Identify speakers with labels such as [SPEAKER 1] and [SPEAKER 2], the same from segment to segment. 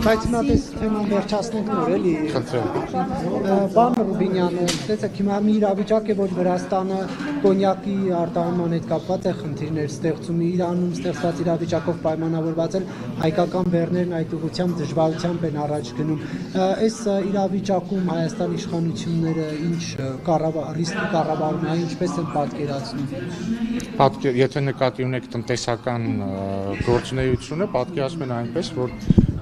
[SPEAKER 1] Բայց նա դες թեման վերջացնենք նոր էլի։ Պարոն Ռուբինյանը, տեսեք, հիմա մի իրավիճակ է, որ Վրաստանը կոնյակի արտահանման հետ կապված է խնդիրներ ստեղծում, Իրանում ստեղծված իրավիճակով պայմանավորված են հայկական բեռներն այդ ուղղությամբ դժվարությամբ են առաջ գնում։ Այս իրավիճակում Հայաստանի իշխանությունները ինչ ռիսկի կառավարում են, ինչպես են պատկերացնում։
[SPEAKER 2] Եթե նկատի ունեք տնտեսական գործունեությունը, պատկերացնում են այնպես, որ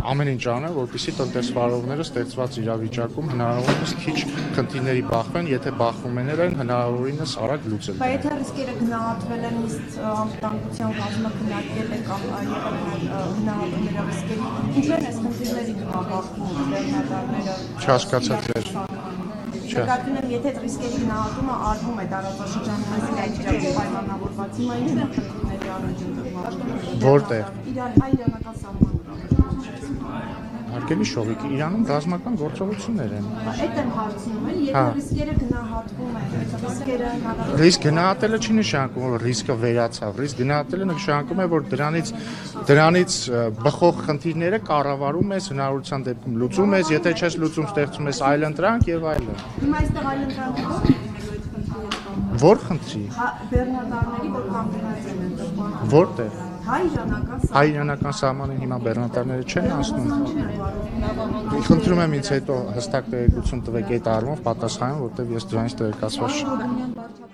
[SPEAKER 2] ամեն ինչ անեն, որպեսզի տնտեսվարողները ստեղծված իրավիճակում հնարավորինս քիչ խնդիրների բախվեն, եթե բախվում են հնարավորինս արագ լուծել։
[SPEAKER 3] Բայց եթե ռիսկերը գնահատվել են, իսկ անվտանգության կազմը քննարկել է կամ հնարավոր ռիսկերի, ինչու են այս խնդիրների բախվում բեռնատարները։
[SPEAKER 2] Չհասկացա ձեր։
[SPEAKER 3] Նկատի ունեմ, եթե ռիսկերի գնահատումը արվում է տարածաշրջանում, այս իրավիճակով պայմանավորված, հիմա ինչ են խնդիրների առաջընթացը։
[SPEAKER 2] Որտեղ։
[SPEAKER 3] Իրանական սահմանում։
[SPEAKER 2] Հարգելի շողիկ, Իրանում ռազմական գործողություններ են։
[SPEAKER 3] Այդ եմ հարցնում, եթե ռիսկերը գնահատվում են,
[SPEAKER 2] ռիսկ գնահատելը չի նշանակում, որ ռիսկը վերացավ, ռիսկ գնահատելը նշանակում է, որ դրանից բխող խնդիրները կառավարում ես, հնարավորության դեպքում լուծում ես, եթե չես լուծում, ստեղծում ես այլընտրանք եւ այլն։
[SPEAKER 3] Հիմա այստեղ այլընտրանք
[SPEAKER 2] Որ խնդրի։
[SPEAKER 3] Բեռնատարների, որ կանգնած են այդտեղ։
[SPEAKER 2] Որտեղ։
[SPEAKER 3] Հայ-իրանական
[SPEAKER 2] սահմանին հիմա բեռնատարները չեն անցնում։ Խնդրում եմ ինձ հետո հստակ տեղեկություն տվեք այդ առումով պատասխանեմ, որտեղ ես դրանից տեղեկացված չեմ։